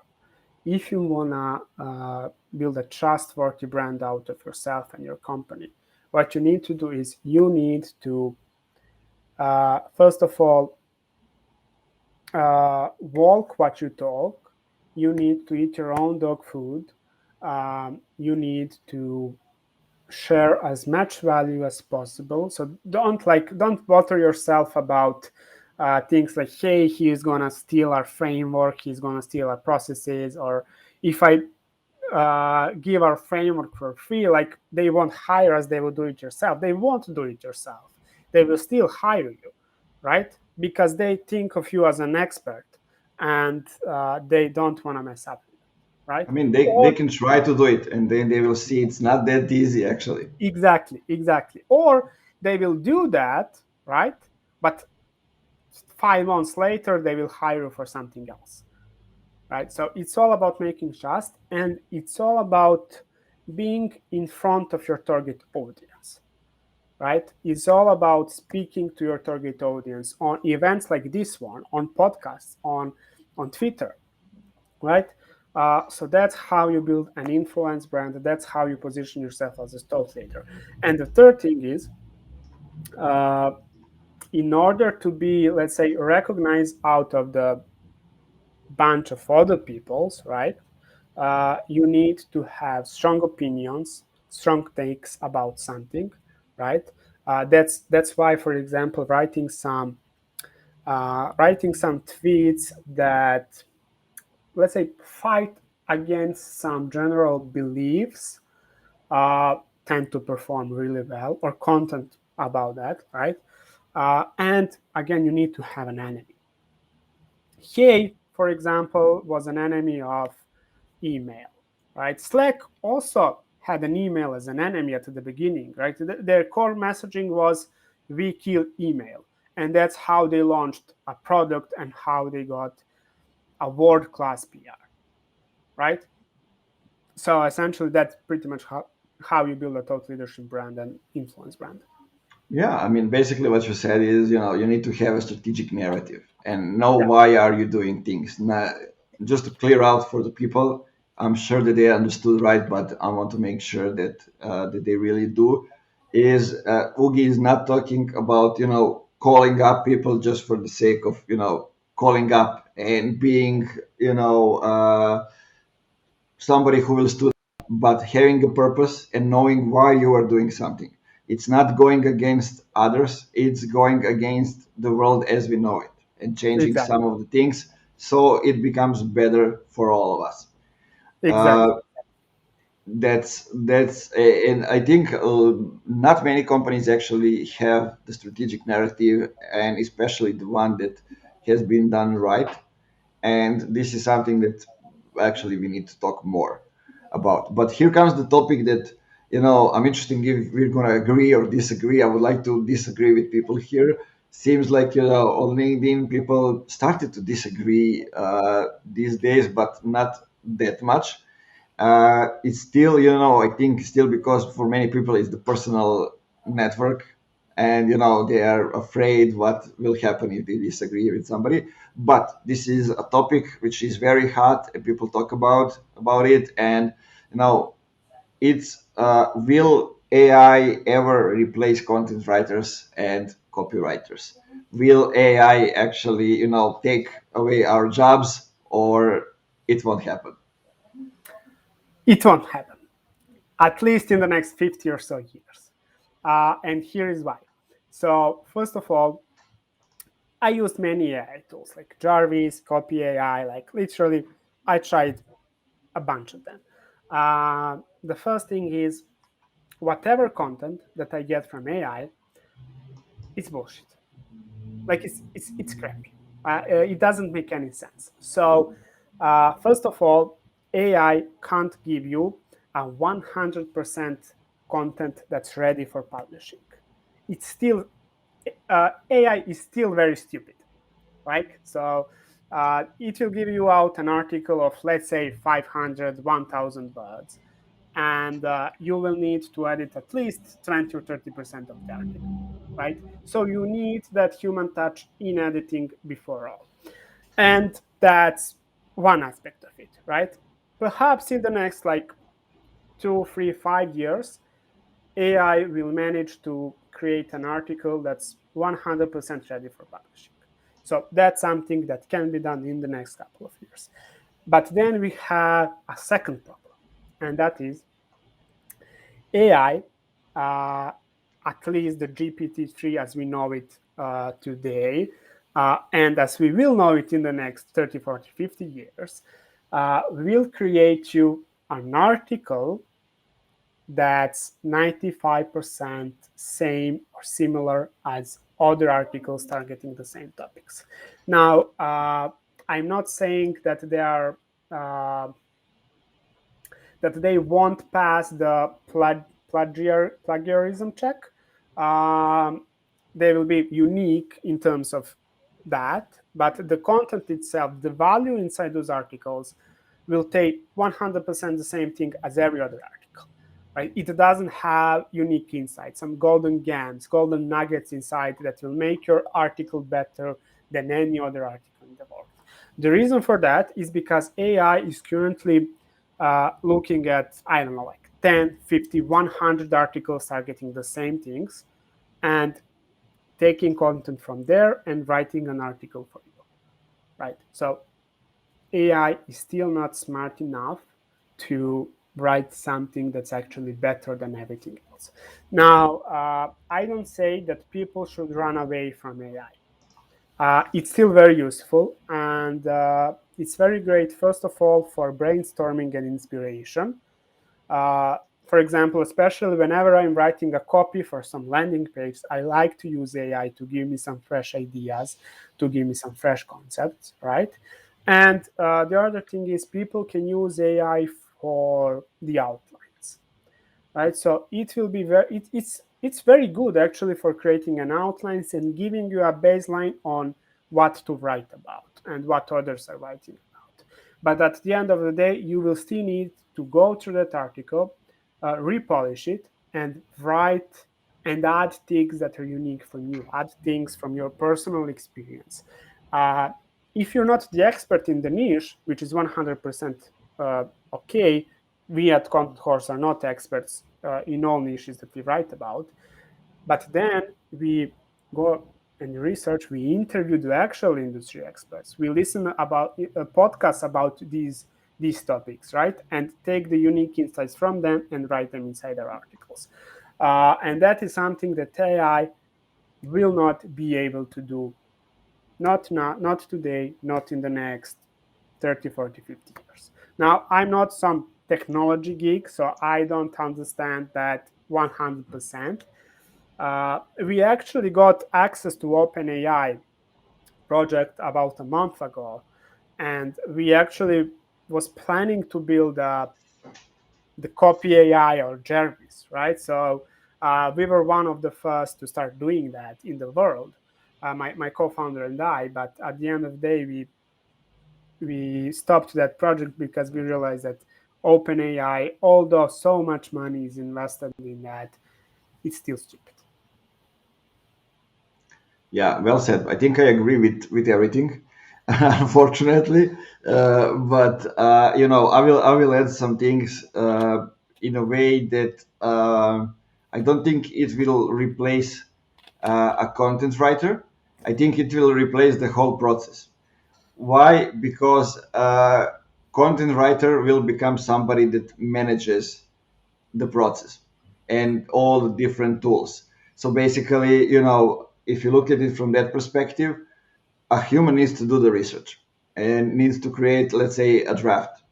if you want to build a trustworthy brand out of yourself and your company, what you need to do is you need to, first of all, walk what you talk. You need to eat your own dog food. You need to share as much value as possible. So don't bother yourself about things like, hey, he's gonna steal our framework, he's gonna steal our processes, or if I give our framework for free, like, they won't hire us, they will do it yourself. They won't do it yourself. They will still hire you, right? Because they think of you as an expert, and they don't want to mess up, right? I mean, they Or can try to do it, and then they will see it's not that easy, actually. exactly. Or they will do that, right? But 5 months later, they will hire you for something else, right? So it's all about making trust, and it's all about being in front of your target audience, right? It's all about speaking to your target audience on events like this one, on podcasts, on Twitter, right? So that's how you build an influence brand. That's how you position yourself as a thought leader. And the third thing is, uh, in order to be, let's say, recognized out of the bunch of other people's, right? You need to have strong opinions, strong takes about something, right? That's why, for example, writing some tweets that, let's say, fight against some general beliefs tend to perform really well, or content about that, right? And again, you need to have an enemy. Hey, for example, was an enemy of email, right? Slack also had an email as an enemy at the beginning, right? Their core messaging was, we kill email. And that's how they launched a product and how they got a world-class PR, right? So essentially, that's pretty much how you build a thought leadership brand and influence brand. Yeah, I mean, basically what you said is, you need to have a strategic narrative and know Yeah, why are you doing things. Now, just to clear out for the people, I'm sure that they understood right, but I want to make sure that they really do. Is Ugi is not talking about calling up people just for the sake of calling up and being somebody who will stood up, but having a purpose and knowing why you are doing something. It's not going against others, it's going against the world as we know it and changing exactly. some of the things so it becomes better for all of us. Exactly. Uh, and I think not many companies actually have the strategic narrative, and especially the one that has been done right. And this is something that actually we need to talk more about. But here comes the topic that I'm interested if we're going to agree or disagree. I would like to disagree with people here. Seems like on LinkedIn people started to disagree these days, but not that much. It's still, I think still because for many people it's the personal network, and they are afraid what will happen if they disagree with somebody. But this is a topic which is very hot and people talk about it, and it's will AI ever replace content writers and copywriters? Will AI actually take away our jobs, or it won't happen? It won't happen, at least in the next 50 or so years. And here is why. So, first of all, I used many AI tools like Jarvis, Copy AI, like literally, I tried a bunch of them. The first thing is, whatever content that I get from AI, it's bullshit. Like it's crappy. It doesn't make any sense. So first of all, AI can't give you a 100% content that's ready for publishing. It's still AI is still very stupid, right? So it will give you out an article of, let's say, 500, 1,000 words, and you will need to edit at least 20 or 30% of the article, right? So you need that human touch in editing before all. And that's one aspect of it, right? Perhaps in the next like 2, 3, 5 years, AI will manage to create an article that's 100% ready for publishing. So that's something that can be done in the next couple of years. But then we have a second problem, and that is AI, at least the GPT-3 as we know it today, and as we will know it in the next 30, 40, 50 years, will create you an article that's 95% same or similar as other articles targeting the same topics. Now, I'm not saying that they are that they won't pass the plagiarism check. They will be unique in terms of that, but the content itself, the value inside those articles, will take 100% the same thing as every other article. Right? It doesn't have unique insights, some golden gems, golden nuggets inside that will make your article better than any other article in the world. The reason for that is because AI is currently looking at, I don't know, like 10, 50, 100 articles targeting the same things and taking content from there and writing an article for you, right? So AI is still not smart enough to write something that's actually better than everything else. Now, I don't say that people should run away from AI. It's still very useful, and it's very great, first of all, for brainstorming and inspiration. For example, especially whenever I'm writing a copy for some landing page, I like to use AI to give me some fresh ideas, to give me some fresh concepts, right? And the other thing is people can use AI for the outlines, right? So it will be it's very good actually for creating an outlines and giving you a baseline on what to write about and what others are writing about. But at the end of the day, you will still need to go through that article, repolish it, and write and add things that are unique from you, add things from your personal experience. If you're not the expert in the niche, which is 100% okay, we at Contenthorse are not experts in all niches that we write about. But then we go and research, we interview the actual industry experts. We listen about podcasts about these topics, right? And take the unique insights from them and write them inside our articles. And that is something that AI will not be able to do. Not now, not today, not in the next 30, 40, 50 years. Now, I'm not some technology geek, so I don't understand that 100%. We actually got access to OpenAI project about a month ago, and we actually was planning to build the copy AI or Jarvis, right? So we were one of the first to start doing that in the world, my co-founder and I. But at the end of the day, we stopped that project because we realized that OpenAI, although so much money is invested in that, it's still stupid. Yeah, well said. I think I agree with everything, unfortunately. But I will add some things in a way that I don't think it will replace a content writer. I think it will replace the whole process. Why? Because content writer will become somebody that manages the process and all the different tools. So basically, if you look at it from that perspective, a human needs to do the research and needs to create, let's say, a draft.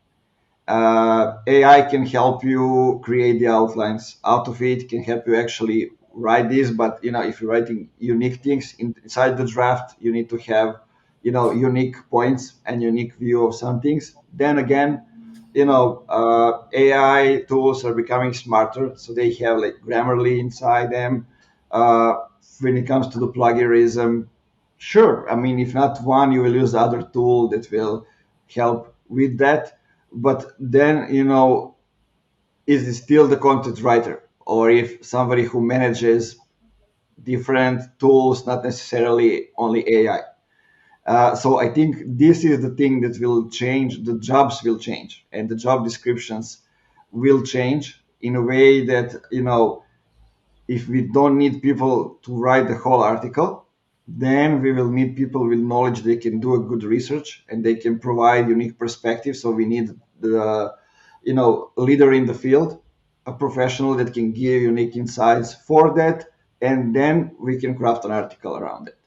AI can help you create the outlines. Out of it can help you actually write this. But if you're writing unique things inside the draft, you need to have unique points and unique view of some things. Then again, AI tools are becoming smarter, so they have like Grammarly inside them. When it comes to the plagiarism, sure. I mean, if not one, you will use other tool that will help with that. But then, is it still the content writer, or if somebody who manages different tools, not necessarily only AI? So I think this is the thing that will change. The jobs will change, and the job descriptions will change in a way that if we don't need people to write the whole article, then we will need people with knowledge. They can do a good research and they can provide unique perspectives. So we need the leader in the field, a professional that can give unique insights for that, and then we can craft an article around it.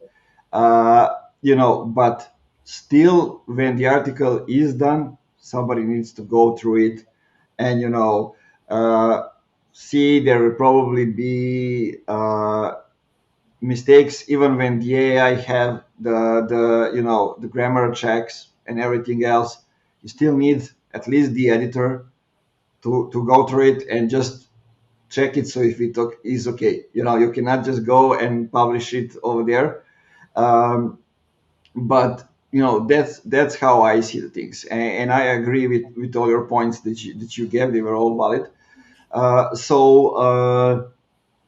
But still, when the article is done, somebody needs to go through it and see there will probably be mistakes even when the AI have the grammar checks and everything else. You still need at least the editor to go through it and just check it. So if it is okay, you cannot just go and publish it over there. But that's how I see the things, and I agree with all your points that you gave. They were all valid. So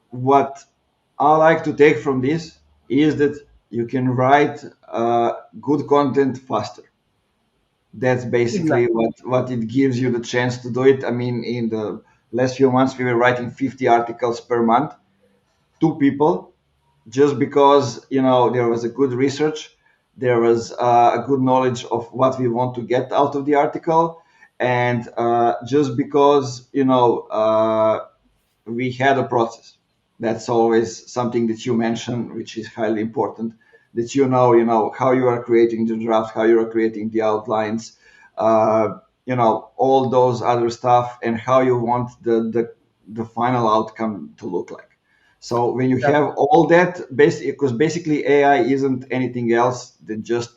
what I like to take from this is that you can write good content faster. That's basically Exactly. what it gives you the chance to do it. I mean, in the last few months, we were writing 50 articles per month, two people, just because there was a good research, there was a good knowledge of what we want to get out of the article, and just because we had a process. That's always something that you mentioned, which is highly important. that you know how you are creating the draft, how you are creating the outlines, all those other stuff, and how you want the final outcome to look like. So when you have all that, because basically AI isn't anything else than just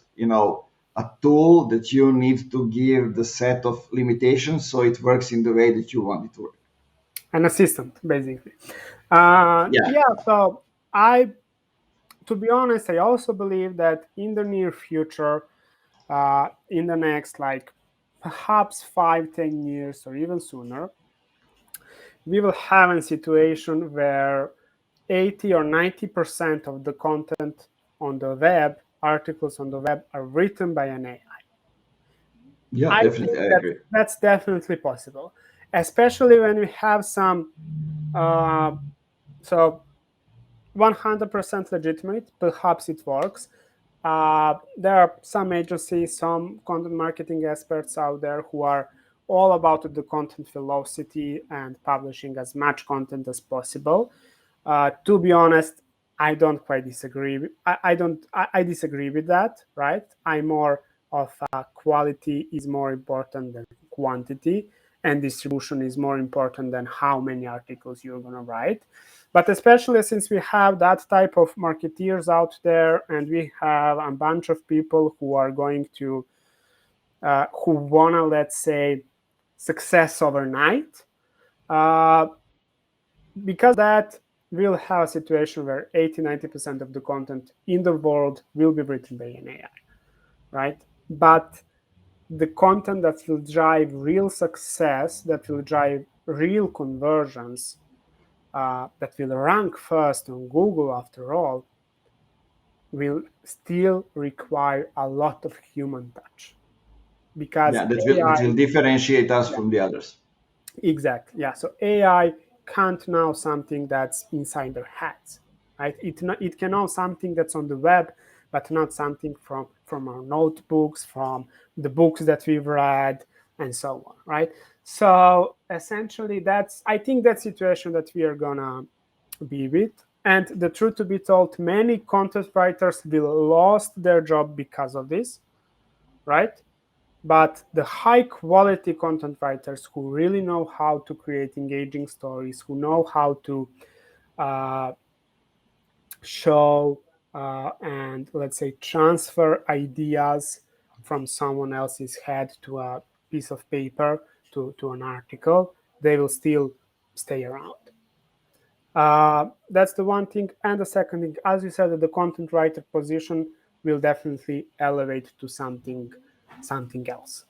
a tool that you need to give the set of limitations so it works in the way that you want it to work. An assistant, basically. Yeah. So to be honest, I also believe that in the near future, in the next perhaps 5-10 years or even sooner, we will have a situation where 80 or 90% of the content on the web, articles on the web, are written by an AI. Yeah, I definitely, think I that agree. that's definitely possible, especially when we have some so 100% legitimate. Perhaps it works. There are some agencies, some content marketing experts out there who are all about the content velocity and publishing as much content as possible. To be honest, I don't quite disagree. I disagree with that. Right? I'm more of quality is more important than quantity, and distribution is more important than how many articles you're going to write. But especially since we have that type of marketeers out there, and we have a bunch of people who are going to, who want to, let's say, success overnight, because that we'll have a situation where 80-90% of the content in the world will be written by an AI, right? But the content that will drive real success, that will drive real conversions, that will rank first on Google after all, will still require a lot of human touch, because Yeah, that will differentiate us from the others. exactly, yeah. So AI can't know something that's inside their heads, right? It can know something that's on the web, but not something from our notebooks, from the books that we've read, and so on, right? So essentially, I think that situation that we are gonna be with. And the truth to be told, many content writers will lost their job because of this, right? But the high quality content writers who really know how to create engaging stories, who know how to uh, show and let's say transfer ideas from someone else's head to a piece of paper, to an article, they will still stay around. That's the one thing. And the second thing, as you said, the content writer position will definitely elevate to something else.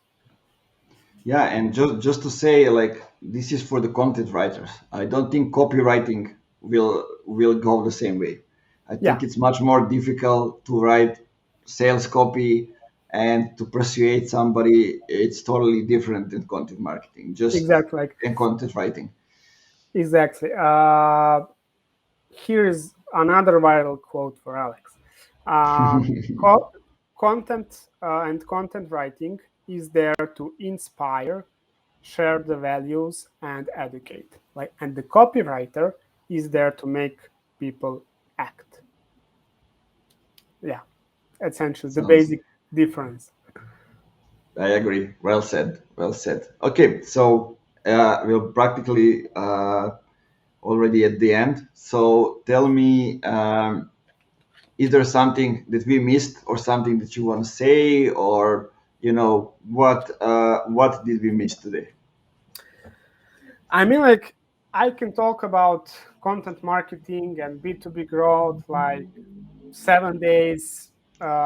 Yeah, and just to say, like, this is for the content writers. I don't think copywriting will go the same way. I Yeah, think it's much more difficult to write sales copy and to persuade somebody. It's totally different than content marketing, just exactly. in content writing. Exactly. Here's another viral quote for Alex. Co- Content and content writing is there to inspire, share the values, and educate. And the copywriter is there to make people act. Yeah, essentially the Sounds. basic difference. I agree. Well said. Well said. Okay, so we're practically already at the end. So tell me. Is there something that we missed or something that you want to say, or what did we miss today? I mean, I can talk about content marketing and B2B growth 7 days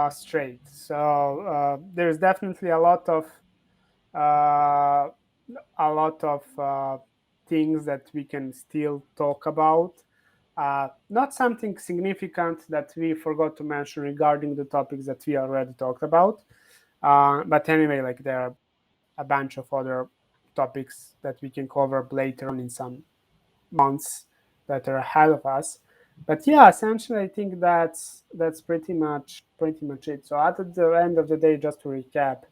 straight. So there's definitely uh, things that we can still talk about. Not something significant that we forgot to mention regarding the topics that we already talked about. But anyway, there are a bunch of other topics that we can cover later on in some months that are ahead of us. But yeah, essentially, I think that's pretty much it. So at the end of the day, just to recap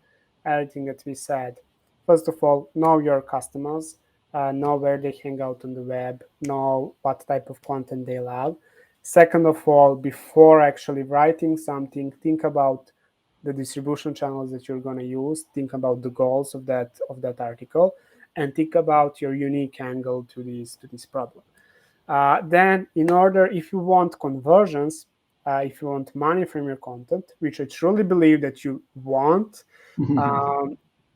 everything that we said, first of all, know your customers, know where they hang out on the web, know what type of content they love. Second of all, before actually writing something, think about the distribution channels that you're going to use, think about the goals of that article, and think about your unique angle to this problem. Then, if you want conversions, if you want money from your content, which I truly believe that you want,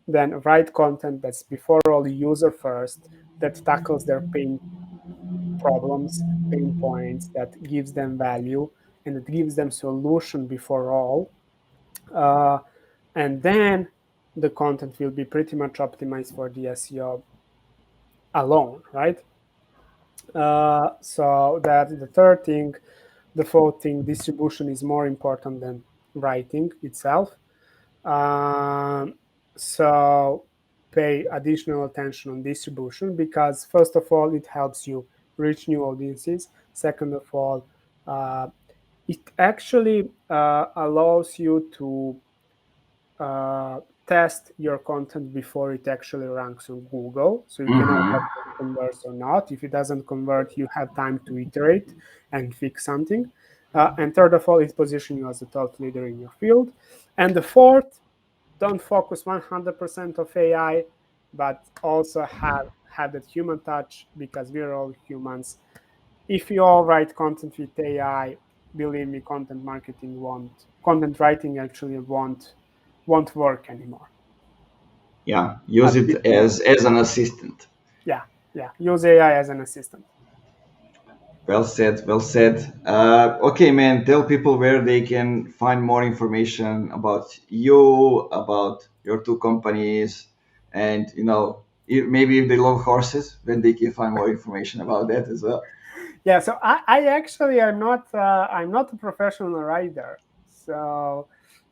then write content that's before all user first, that tackles their pain problems, pain points, that gives them value, and that gives them solution before all. And then the content will be pretty much optimized for the SEO alone, right? So that's the third thing. The fourth thing, distribution is more important than writing itself. So pay additional attention on distribution, because first of all, it helps you reach new audiences. Second of all, it actually allows you to test your content before it actually ranks on Google. So you can know whether it converts or not. If it doesn't convert, you have time to iterate and fix something. And third of all, it positions you as a thought leader in your field. And the fourth, don't focus 100% of AI, but also have that human touch, because we're all humans. If you all write content with AI, believe me, content writing actually won't work anymore. Yeah, use it as an assistant. Yeah, use AI as an assistant. Well said, well said. Okay, man, tell people where they can find more information about you, about your two companies, and maybe if they love horses, then they can find more information about that as well. Yeah, so I actually I'm not a professional rider. So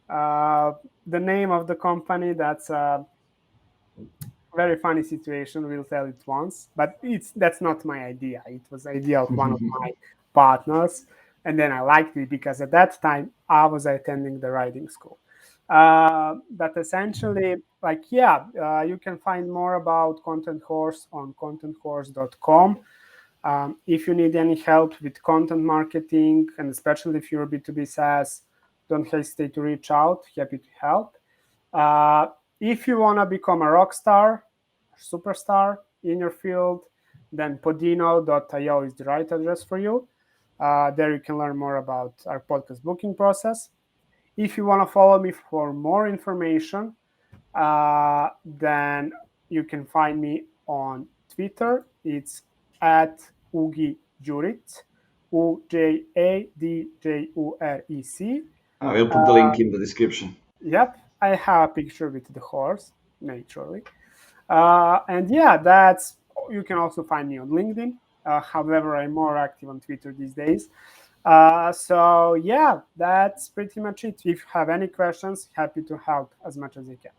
the name of the company, that's a very funny situation. We'll tell it once, but that's not my idea. It was the idea of one of my partners, and then I liked it because at that time I was attending the riding school. But essentially, you can find more about Contenthorse on contenthorse.com. If you need any help with content marketing, and especially if you're a B2B SaaS, don't hesitate to reach out. Happy to help. If you want to become a rock star, superstar in your field, then podino.io is the right address for you. There you can learn more about our podcast booking process. If you want to follow me for more information, then you can find me on Twitter. It's at Ugi Djuric, UJADJUREC. I will put the link in the description. Yep, I have a picture with the horse, naturally. And yeah, you can also find me on LinkedIn. However, I'm more active on Twitter these days. So yeah, that's pretty much it. If you have any questions, happy to help as much as I can.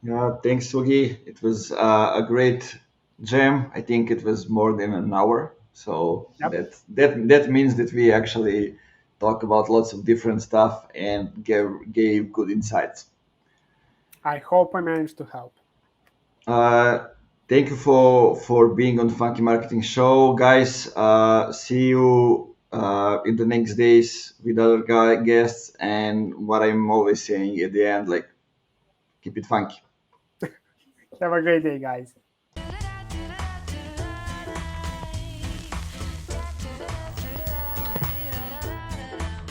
Yeah, thanks, Ugi. It was a great jam. I think it was more than an hour. So Yep. that means that we actually talk about lots of different stuff and gave good insights. I hope I managed to help. Thank you for being on Funky Marketing Show, guys. See you in the next days with other guests. And what I'm always saying at the end, like, keep it funky. Have a great day, guys.